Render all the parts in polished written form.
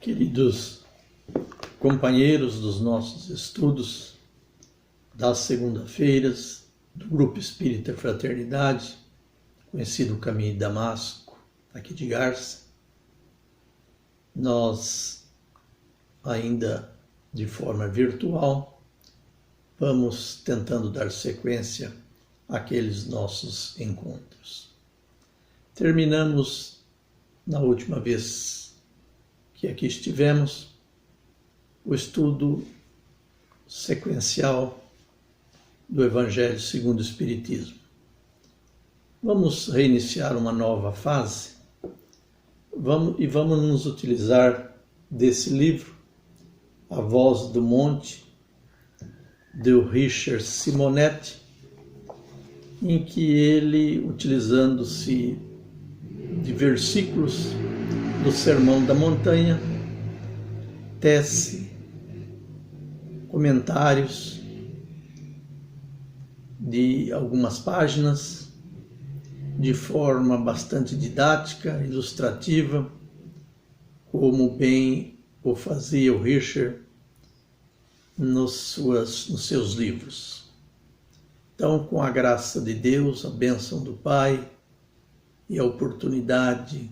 Queridos companheiros dos nossos estudos das segunda-feiras do Grupo Espírita Fraternidade, conhecido Caminho de Damasco, aqui de Garça, nós, ainda de forma virtual, vamos tentando dar sequência àqueles nossos encontros. Terminamos, na última vez que aqui estivemos, o estudo sequencial do Evangelho segundo o Espiritismo. Vamos reiniciar uma nova fase e vamos nos utilizar desse livro, A Voz do Monte, do Richard Simonetti, em que ele, utilizando-se de versículos do Sermão da Montanha, tece comentários de algumas páginas, de forma bastante didática, ilustrativa, como bem o fazia o Richard nos seus livros. Então, com a graça de Deus, a bênção do Pai e a oportunidade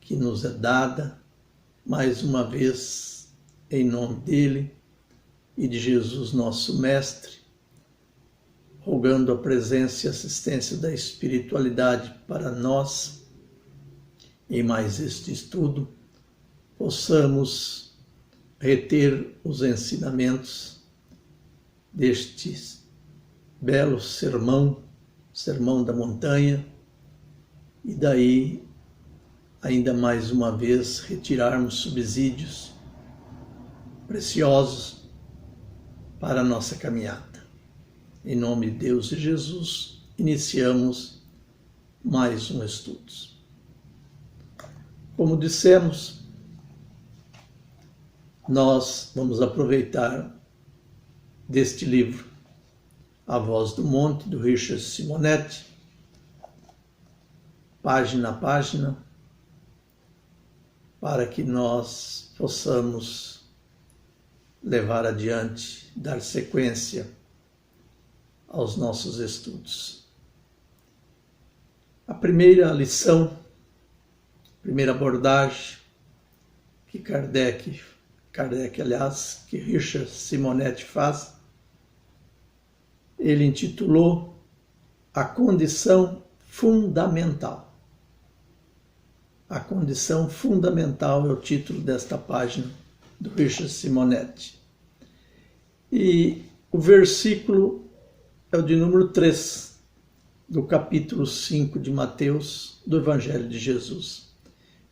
que nos é dada, mais uma vez, em nome dele e de Jesus, nosso Mestre, rogando a presença e assistência da espiritualidade para nós, em mais este estudo, possamos reter os ensinamentos deste belo sermão da montanha, e daí, ainda mais uma vez, retirarmos subsídios preciosos para a nossa caminhada. Em nome de Deus e Jesus, iniciamos mais um estudo. Como dissemos, nós vamos aproveitar deste livro, A Voz do Monte, do Richard Simonetti, página a página, para que nós possamos levar adiante, dar sequência aos nossos estudos. A primeira lição, primeira abordagem que Kardec, aliás, que Richard Simonetti faz, ele intitulou A Condição Fundamental. A Condição Fundamental é o título desta página do Richard Simonetti. E o versículo é o de número 3, do capítulo 5 de Mateus, do Evangelho de Jesus.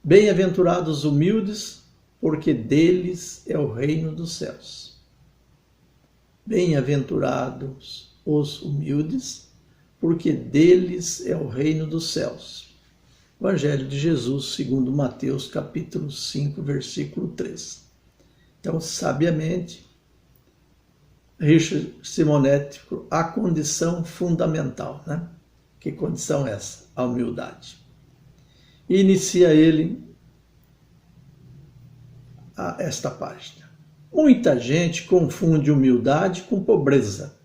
Bem-aventurados os humildes, porque deles é o reino dos céus. Bem-aventurados os humildes, porque deles é o reino dos céus. Evangelho de Jesus, segundo Mateus, capítulo 5, versículo 3. Então, sabiamente, Richard Simonetti, a condição fundamental, né? Que condição é essa? A humildade. E inicia ele esta página. Muita gente confunde humildade com pobreza.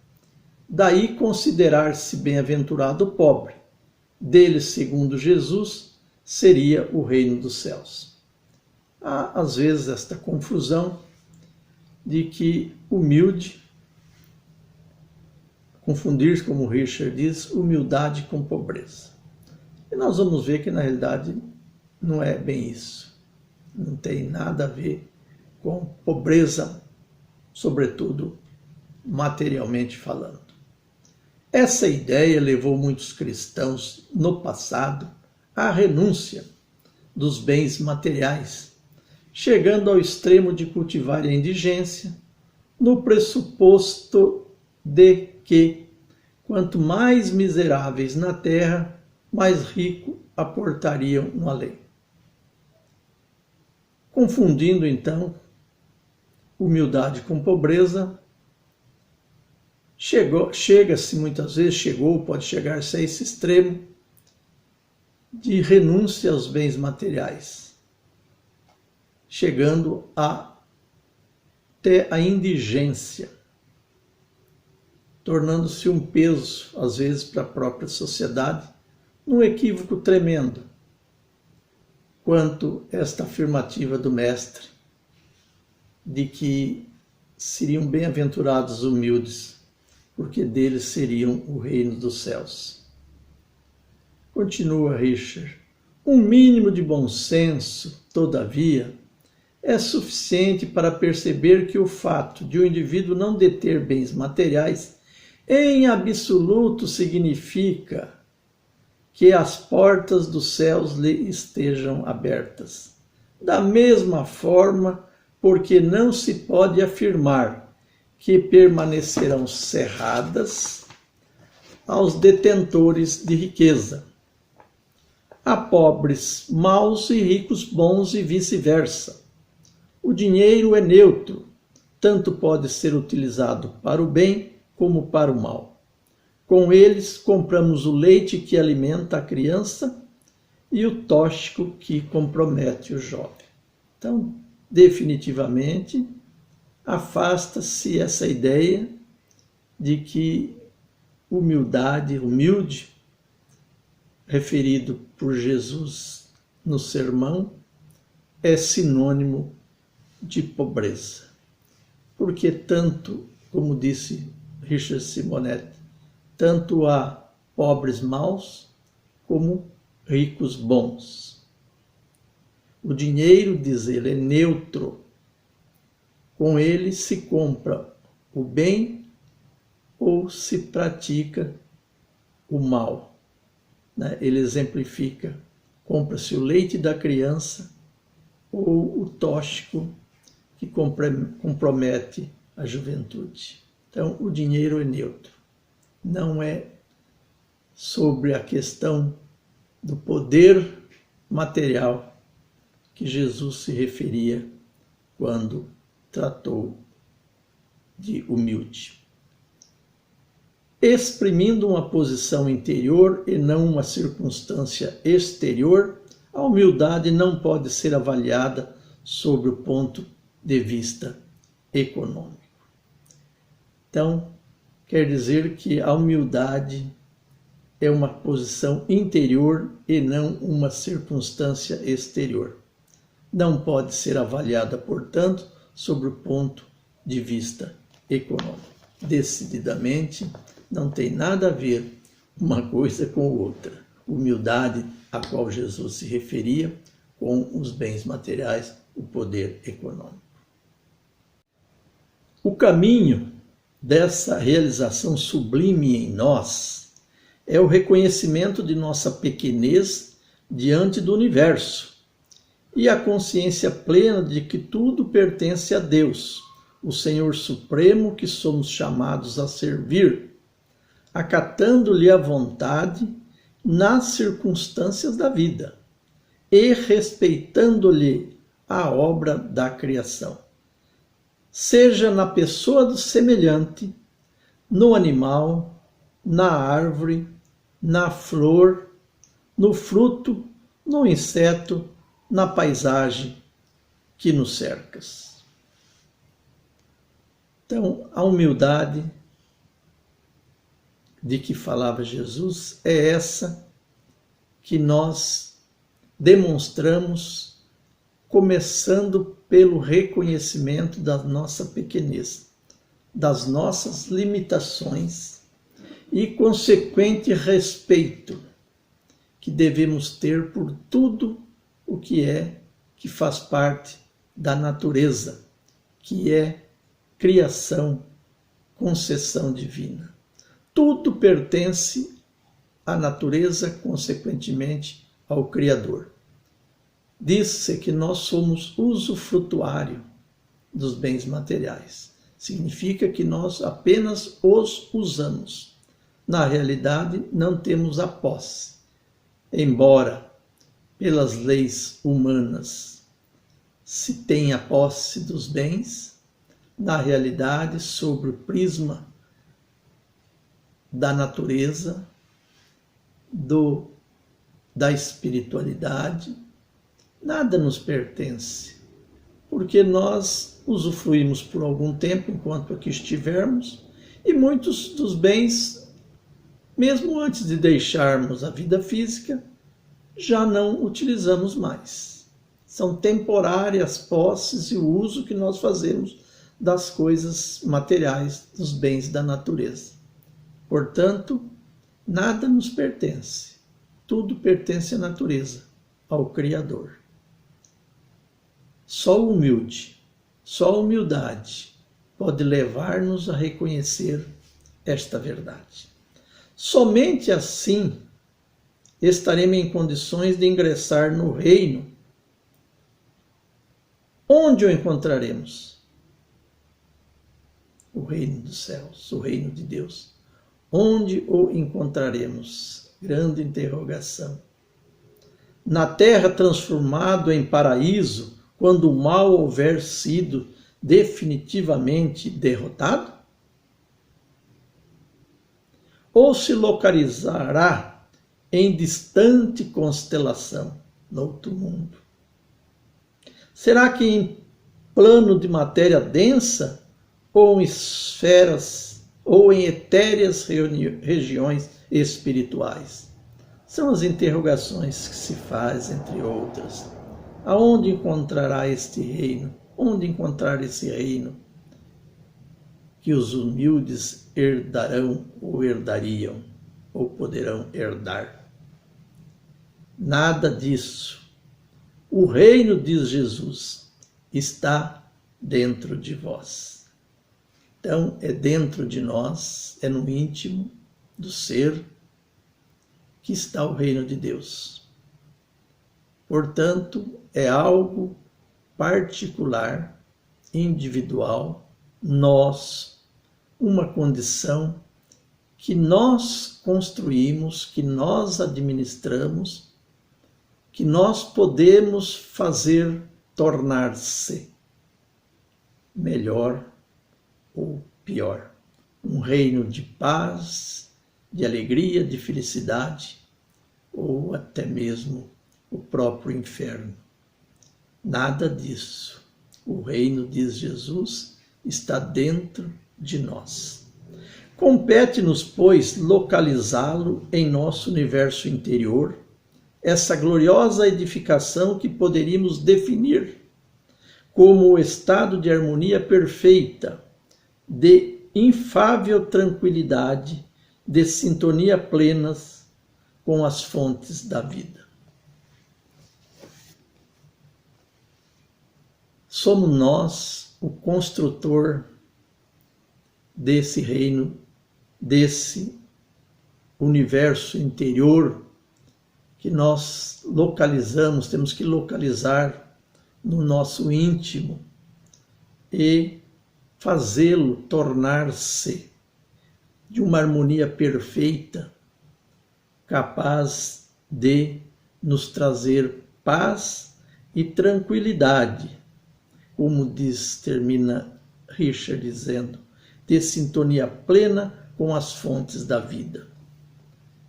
Daí considerar-se bem-aventurado o pobre. Dele, segundo Jesus, seria o reino dos céus. Há, às vezes, esta confusão de que humilde, confundir, como Richard diz, humildade com pobreza. E nós vamos ver que, na realidade, não é bem isso. Não tem nada a ver com pobreza, sobretudo materialmente falando. Essa ideia levou muitos cristãos no passado à renúncia dos bens materiais, chegando ao extremo de cultivar a indigência, no pressuposto de que, quanto mais miseráveis na terra, mais rico aportariam no além. Confundindo, então, humildade com pobreza, chega-se muitas vezes, pode chegar-se a esse extremo de renúncia aos bens materiais, chegando até a indigência, tornando-se um peso, às vezes, para a própria sociedade, num equívoco tremendo, quanto esta afirmativa do Mestre de que seriam bem-aventurados os humildes, porque deles seriam o reino dos céus. Continua Richard. Um mínimo de bom senso, todavia, é suficiente para perceber que o fato de o indivíduo não deter bens materiais em absoluto significa que as portas dos céus lhe estejam abertas. Da mesma forma, porque não se pode afirmar que permanecerão cerradas aos detentores de riqueza, a pobres maus e ricos bons e vice-versa. O dinheiro é neutro, tanto pode ser utilizado para o bem como para o mal. Com eles compramos o leite que alimenta a criança e o tóxico que compromete o jovem. Então, definitivamente, afasta-se essa ideia de que humilde, referido por Jesus no sermão, é sinônimo de pobreza. Porque tanto, como disse Richard Simonetti, tanto há pobres maus como ricos bons. O dinheiro, diz ele, é neutro. Com ele se compra o bem ou se pratica o mal. Ele exemplifica, compra-se o leite da criança ou o tóxico que compromete a juventude. Então, o dinheiro é neutro. Não é sobre a questão do poder material que Jesus se referia quando tratou de humilde. Exprimindo uma posição interior e não uma circunstância exterior, a humildade não pode ser avaliada sobre o ponto de vista econômico. Então, quer dizer que a humildade é uma posição interior e não uma circunstância exterior. Não pode ser avaliada, portanto, sobre o ponto de vista econômico. Decididamente, não tem nada a ver uma coisa com outra. Humildade a qual Jesus se referia com os bens materiais, o poder econômico. O caminho dessa realização sublime em nós é o reconhecimento de nossa pequenez diante do universo e a consciência plena de que tudo pertence a Deus, o Senhor Supremo que somos chamados a servir, acatando-lhe a vontade nas circunstâncias da vida e respeitando-lhe a obra da criação. Seja na pessoa do semelhante, no animal, na árvore, na flor, no fruto, no inseto, na paisagem que nos cerca. Então, a humildade de que falava Jesus é essa que nós demonstramos, começando pelo reconhecimento da nossa pequenez, das nossas limitações e consequente respeito que devemos ter por tudo o que faz parte da natureza, que é criação, concessão divina. Tudo pertence à natureza, consequentemente ao Criador. Diz-se que nós somos usufrutuário dos bens materiais. Significa que nós apenas os usamos. Na realidade, não temos a posse. Embora, pelas leis humanas, se tenha posse dos bens, na realidade, sobre o prisma da natureza, da espiritualidade, nada nos pertence. porque nós usufruímos por algum tempo enquanto aqui estivermos, e muitos dos bens, mesmo antes de deixarmos a vida física, já não utilizamos mais. São temporárias posses e o uso que nós fazemos das coisas materiais, dos bens da natureza. Portanto, nada nos pertence. Tudo pertence à natureza, ao Criador. Só o humilde, só a humildade pode levar-nos a reconhecer esta verdade. Somente assim estaremos em condições de ingressar no reino. Onde o encontraremos? O reino dos céus, o reino de Deus. Onde o encontraremos? Grande interrogação. Na terra transformado em paraíso, quando o mal houver sido definitivamente derrotado? Ou se localizará em distante constelação, no outro mundo? Será que em plano de matéria densa, ou em esferas, ou em etéreas regiões espirituais? São as interrogações que se fazem, entre outras. Aonde encontrará este reino? Onde encontrar esse reino que os humildes herdarão ou herdariam ou poderão herdar? Nada disso. O reino, diz Jesus, está dentro de vós. Então, é dentro de nós, é no íntimo do ser que está o reino de Deus. Portanto, é algo particular, individual, nosso, uma condição que nós construímos, que nós administramos, que nós podemos fazer tornar-se melhor ou pior. Um reino de paz, de alegria, de felicidade, ou até mesmo o próprio inferno. Nada disso. O reino, diz Jesus, está dentro de nós. Compete-nos, pois, localizá-lo em nosso universo interior, essa gloriosa edificação que poderíamos definir como o estado de harmonia perfeita, de infável tranquilidade, de sintonia plenas com as fontes da vida. Somos nós o construtor desse reino, desse universo interior que nós localizamos, temos que localizar no nosso íntimo e fazê-lo tornar-se de uma harmonia perfeita, capaz de nos trazer paz e tranquilidade, como termina Richard dizendo, de sintonia plena com as fontes da vida.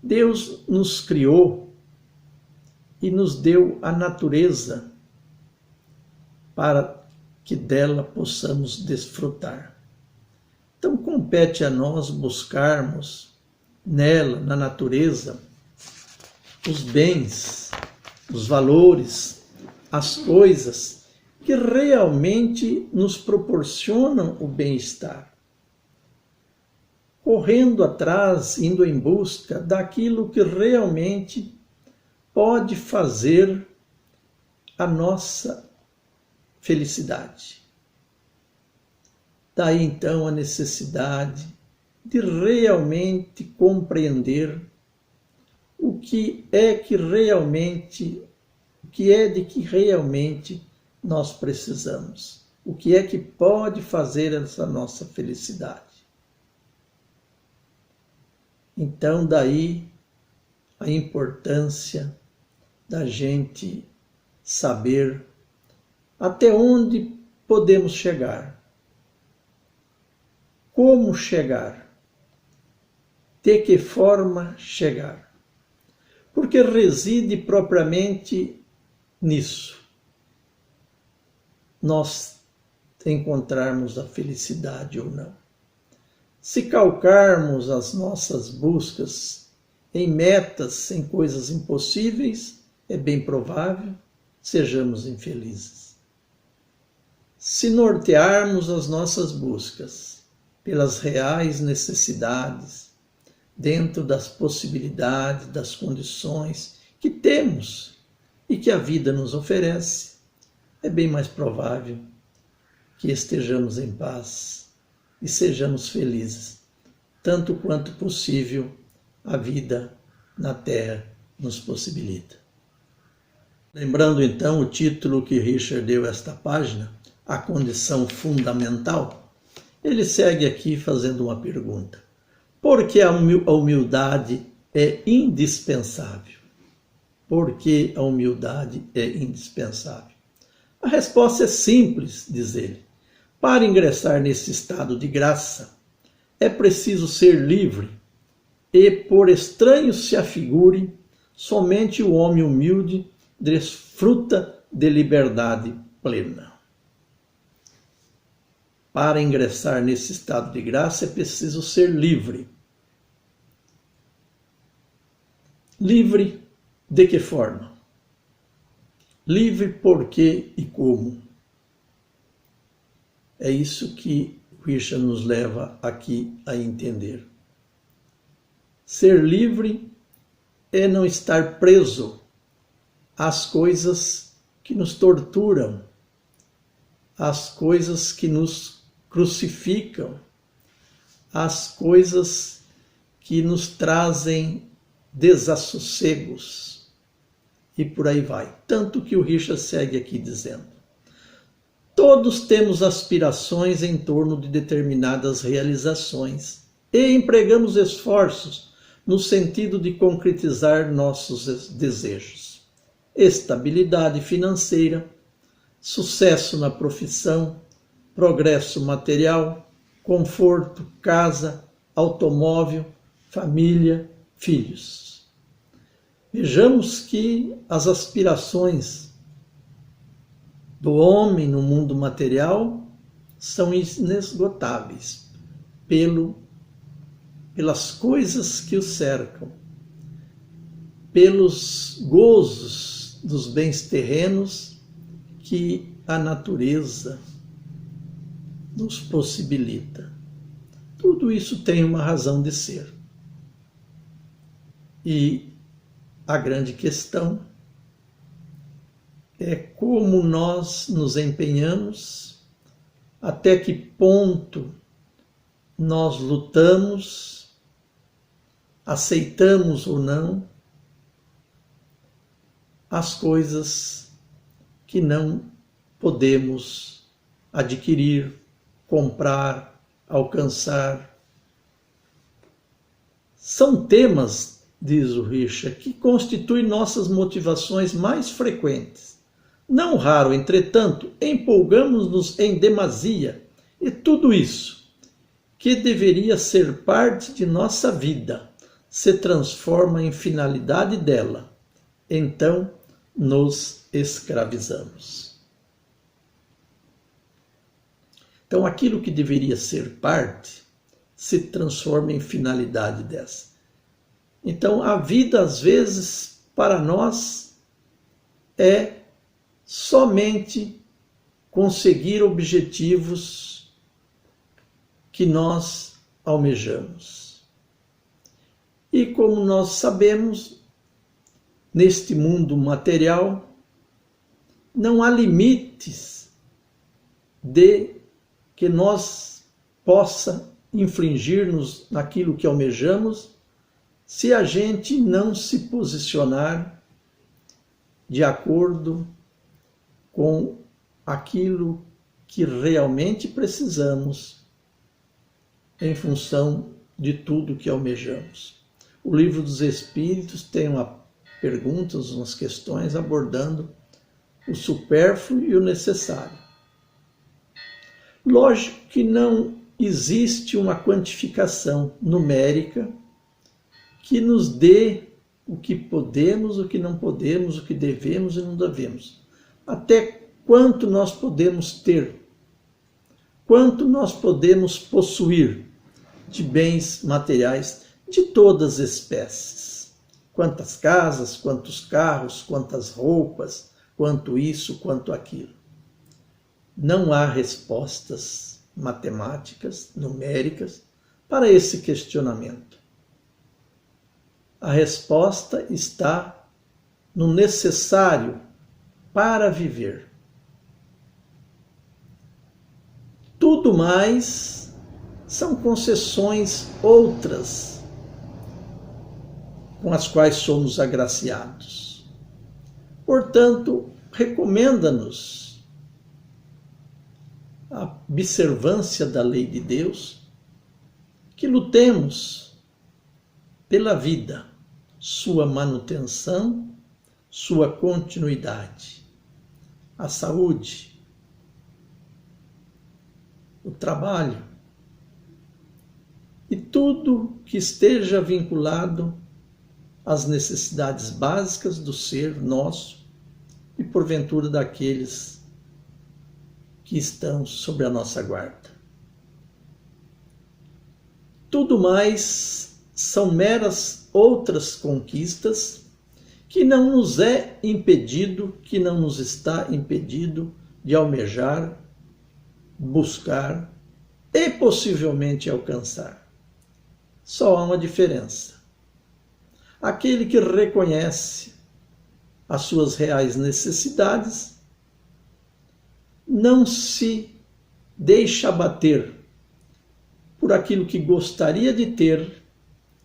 Deus nos criou e nos deu a natureza para que dela possamos desfrutar. Então compete a nós buscarmos nela, na natureza, os bens, os valores, as coisas que realmente nos proporcionam o bem-estar. Correndo atrás, indo em busca daquilo que realmente pode fazer a nossa felicidade. Daí então a necessidade de realmente compreender o que é de que realmente nós precisamos, o que é que pode fazer essa nossa felicidade. Então daí a importância da gente saber até onde podemos chegar, como chegar, de que forma chegar, porque reside propriamente nisso, nós encontrarmos a felicidade ou não. Se calcarmos as nossas buscas em metas, em coisas impossíveis, é bem provável sejamos infelizes. Se nortearmos as nossas buscas pelas reais necessidades, dentro das possibilidades, das condições que temos e que a vida nos oferece, é bem mais provável que estejamos em paz e sejamos felizes, tanto quanto possível a vida na Terra nos possibilita. Lembrando então o título que Richard deu a esta página, A Condição Fundamental, ele segue aqui fazendo uma pergunta. Por que a humildade é indispensável? Por que a humildade é indispensável? A resposta é simples, diz ele. Para ingressar nesse estado de graça, é preciso ser livre e, por estranho se afigure, somente o homem humilde desfruta de liberdade plena. Para ingressar nesse estado de graça é preciso ser livre. Livre de que forma? Livre por quê e como? É isso que Richard nos leva aqui a entender. Ser livre é não estar preso às coisas que nos torturam, às coisas que nos crucificam, às coisas que nos trazem desassossegos e por aí vai. Tanto que o Richard segue aqui dizendo: todos temos aspirações em torno de determinadas realizações e empregamos esforços no sentido de concretizar nossos desejos. Estabilidade financeira, sucesso na profissão, progresso material, conforto, casa, automóvel, família, filhos. Vejamos que as aspirações do homem no mundo material são inesgotáveis pelas coisas que o cercam, pelos gozos dos bens terrenos que a natureza nos possibilita. Tudo isso tem uma razão de ser. E a grande questão é como nós nos empenhamos, até que ponto nós lutamos, aceitamos ou não as coisas que não podemos adquirir, comprar, alcançar. São temas, diz o Richard, que constituem nossas motivações mais frequentes. Não raro, entretanto, empolgamos-nos em demasia, e tudo isso, que deveria ser parte de nossa vida, se transforma em finalidade dela. Então, nos escravizamos. Então, aquilo que deveria ser parte se transforma em finalidade dessa. Então, a vida, às vezes, para nós, é somente conseguir objetivos que nós almejamos. E como nós sabemos, neste mundo material, não há limites de que nós possa infligir-nos naquilo que almejamos, se a gente não se posicionar de acordo com aquilo que realmente precisamos em função de tudo que almejamos. O Livro dos Espíritos tem perguntas, umas questões abordando o supérfluo e o necessário. Lógico que não existe uma quantificação numérica que nos dê o que podemos, o que não podemos, o que devemos e não devemos. Até quanto nós podemos ter, quanto nós podemos possuir de bens materiais de todas as espécies. Quantas casas, quantos carros, quantas roupas, quanto isso, quanto aquilo. Não há respostas matemáticas, numéricas, para esse questionamento. A resposta está no necessário para viver. Tudo mais são concessões outras com as quais somos agraciados. Portanto, recomenda-nos a observância da lei de Deus, que lutemos pela vida, sua manutenção, sua continuidade, a saúde, o trabalho e tudo que esteja vinculado às necessidades básicas do ser nosso e, porventura, daqueles que estão sob a nossa guarda. Tudo mais são meras outras conquistas que não nos é impedido, que não nos está impedido de almejar, buscar e possivelmente alcançar. Só há uma diferença. Aquele que reconhece as suas reais necessidades não se deixa abater por aquilo que gostaria de ter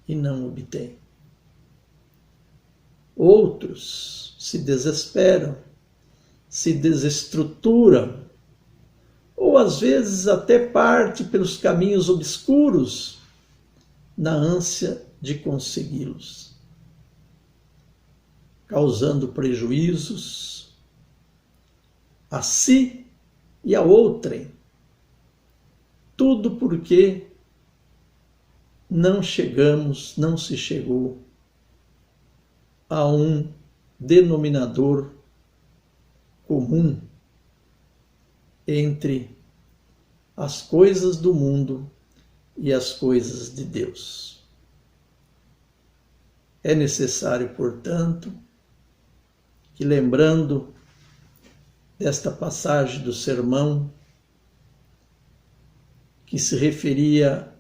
e não obtém. Outros se desesperam, se desestruturam, ou às vezes até parte pelos caminhos obscuros na ânsia de consegui-los, causando prejuízos a si e a outrem. Tudo porque não se chegou a um denominador comum entre as coisas do mundo e as coisas de Deus. É necessário, portanto, que, lembrando desta passagem do sermão que se referia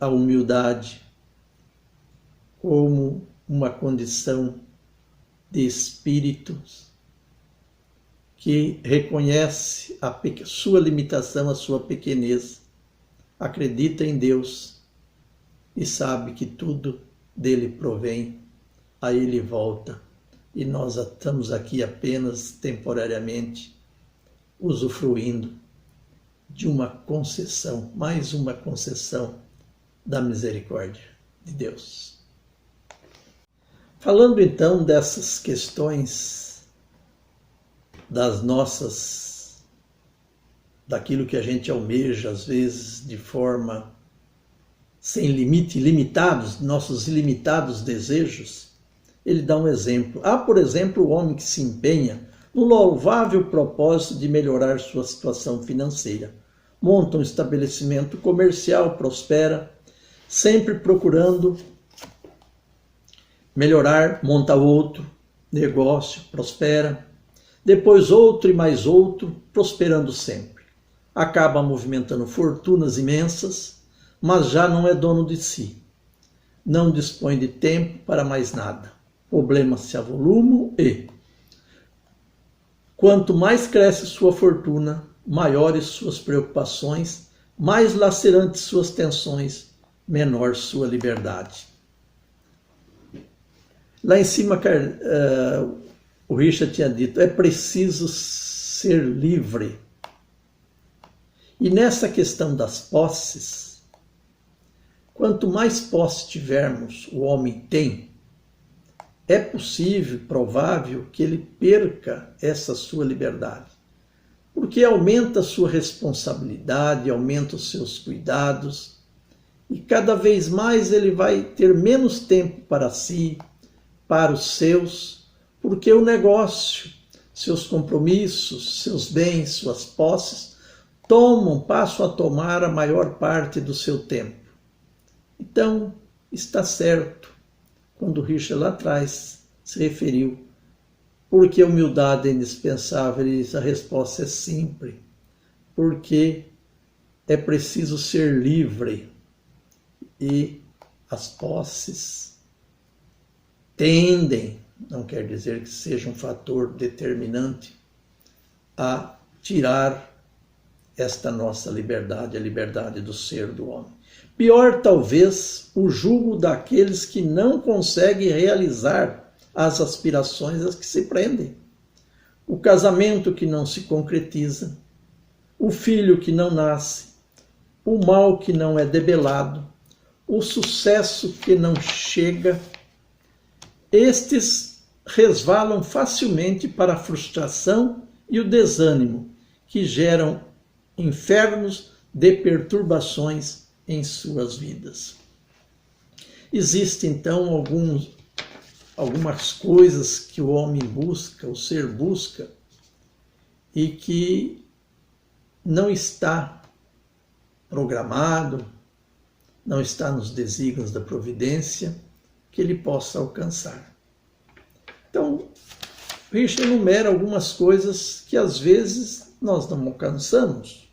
à humildade como uma condição de espíritos que reconhece a sua limitação, a sua pequenez, acredita em Deus e sabe que tudo dele provém, a ele volta, e nós estamos aqui apenas temporariamente usufruindo de uma concessão, mais uma concessão da misericórdia de Deus. Falando então dessas questões daquilo que a gente almeja, às vezes, de forma sem limite, limitados, nossos ilimitados desejos, ele dá um exemplo. Há, por exemplo, o homem que se empenha no louvável propósito de melhorar sua situação financeira. Monta um estabelecimento comercial, prospera, sempre procurando melhorar, monta outro negócio, prospera, depois outro e mais outro, prosperando sempre. Acaba movimentando fortunas imensas, mas já não é dono de si. Não dispõe de tempo para mais nada. Problemas se avolumam e, quanto mais cresce sua fortuna, maiores suas preocupações, mais lacerantes suas tensões, menor sua liberdade. Lá em cima, o Richard tinha dito, é preciso ser livre. E nessa questão das posses, quanto mais posse tivermos, o homem tem, é possível, provável, que ele perca essa sua liberdade. Porque aumenta a sua responsabilidade, aumenta os seus cuidados, e cada vez mais ele vai ter menos tempo para si, para os seus, porque o negócio seus compromissos, seus bens, suas posses, passam a tomar a maior parte do seu tempo. Então, está certo quando Richard lá atrás se referiu, porque a humildade é indispensável, e a resposta é simples, porque é preciso ser livre e as posses tendem, não quer dizer que seja um fator determinante, a tirar esta nossa liberdade, a liberdade do ser do homem. Pior, talvez, o jugo daqueles que não conseguem realizar as aspirações às que se prendem. O casamento que não se concretiza, o filho que não nasce, o mal que não é debelado, o sucesso que não chega. Estes resvalam facilmente para a frustração e o desânimo, que geram infernos de perturbações em suas vidas. Existem, então, algumas coisas que o homem busca, o ser busca, e que não está programado, não está nos desígnios da providência, que ele possa alcançar. Então, Richard enumera algumas coisas que às vezes nós não alcançamos.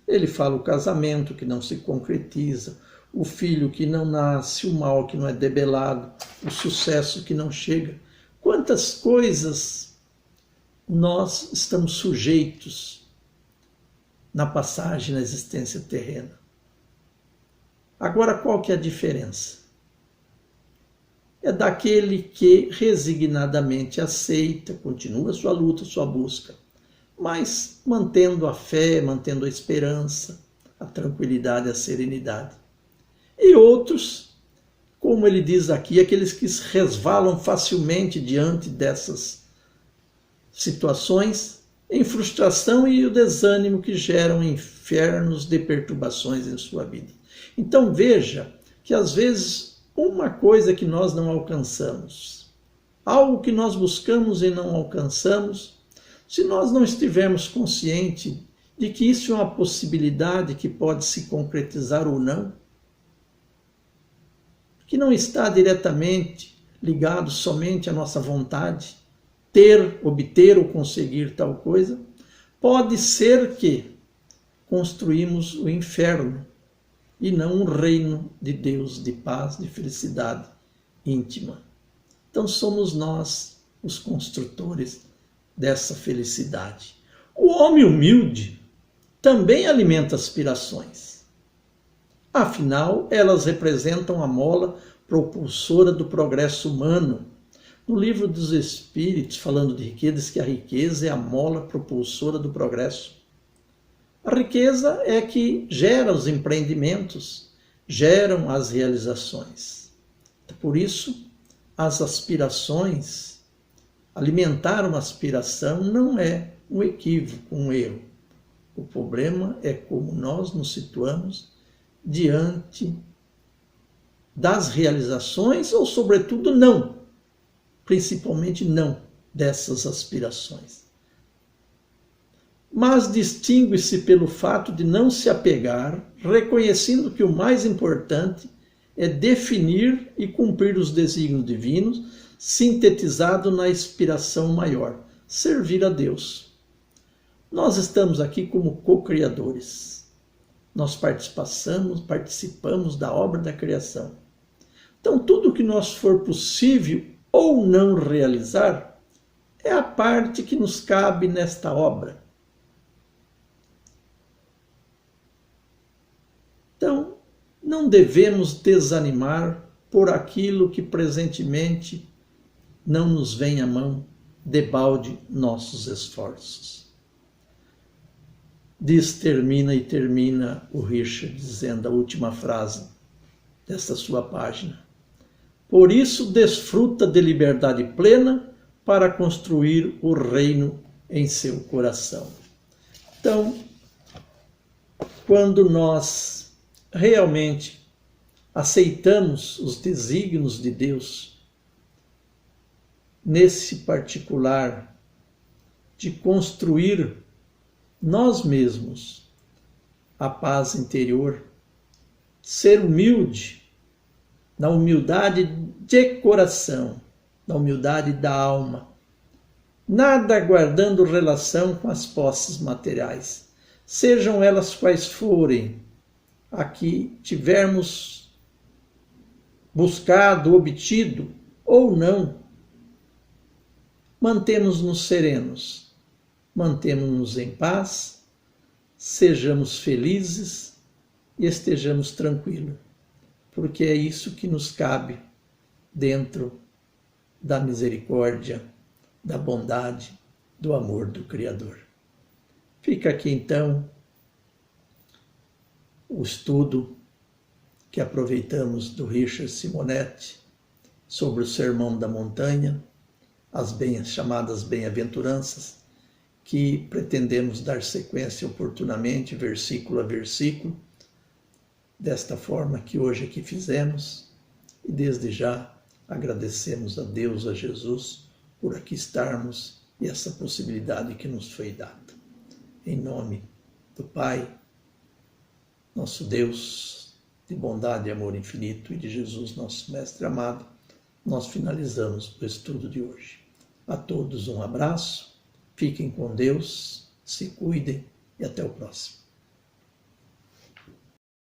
Ele fala o casamento que não se concretiza, o filho que não nasce, o mal que não é debelado, o sucesso que não chega. Quantas coisas nós estamos sujeitos na passagem na existência terrena. Agora, qual que é a diferença? É daquele que resignadamente aceita, continua sua luta, sua busca, mas mantendo a fé, mantendo a esperança, a tranquilidade, a serenidade. E outros, como ele diz aqui, aqueles que resvalam facilmente diante dessas situações, em frustração e o desânimo que geram infernos de perturbações em sua vida. Então veja que às vezes uma coisa que nós não alcançamos, algo que nós buscamos e não alcançamos, se nós não estivermos conscientes de que isso é uma possibilidade que pode se concretizar ou não, que não está diretamente ligado somente à nossa vontade, obter ou conseguir tal coisa, pode ser que construímos o inferno e não um reino de Deus, de paz, de felicidade íntima. Então somos nós os construtores dessa felicidade. O homem humilde também alimenta aspirações. Afinal, elas representam a mola propulsora do progresso humano. No livro dos Espíritos, falando de riqueza, diz que a riqueza é a mola propulsora do progresso. A riqueza é que gera os empreendimentos, geram as realizações. Por isso, as aspirações, alimentar uma aspiração não é um equívoco, um erro. O problema é como nós nos situamos diante das realizações ou, sobretudo, principalmente não dessas aspirações. Mas distingue-se pelo fato de não se apegar, reconhecendo que o mais importante é definir e cumprir os desígnios divinos, sintetizado na inspiração maior, servir a Deus. Nós estamos aqui como co-criadores. Nós participamos da obra da criação. Então, tudo que nós for possível ou não realizar é a parte que nos cabe nesta obra. Então, não devemos desanimar por aquilo que presentemente não nos vem à mão, debalde nossos esforços. Termina o Richard dizendo a última frase desta sua página. Por isso desfruta de liberdade plena para construir o reino em seu coração. Então, quando nós realmente aceitamos os desígnios de Deus, nesse particular de construir nós mesmos a paz interior, ser humilde, na humildade de coração, na humildade da alma, nada guardando relação com as posses materiais, sejam elas quais forem, a que tivermos buscado, obtido ou não, mantemos-nos serenos, mantemos-nos em paz, sejamos felizes e estejamos tranquilos, porque é isso que nos cabe dentro da misericórdia, da bondade, do amor do Criador. Fica aqui então o estudo que aproveitamos do Richard Simonetti sobre o Sermão da Montanha, as chamadas bem-aventuranças, que pretendemos dar sequência oportunamente, versículo a versículo, desta forma que hoje aqui fizemos, e desde já agradecemos a Deus, a Jesus, por aqui estarmos e essa possibilidade que nos foi dada. Em nome do Pai, nosso Deus, de bondade e amor infinito, e de Jesus, nosso Mestre amado, nós finalizamos o estudo de hoje. A todos um abraço, fiquem com Deus, se cuidem e até o próximo.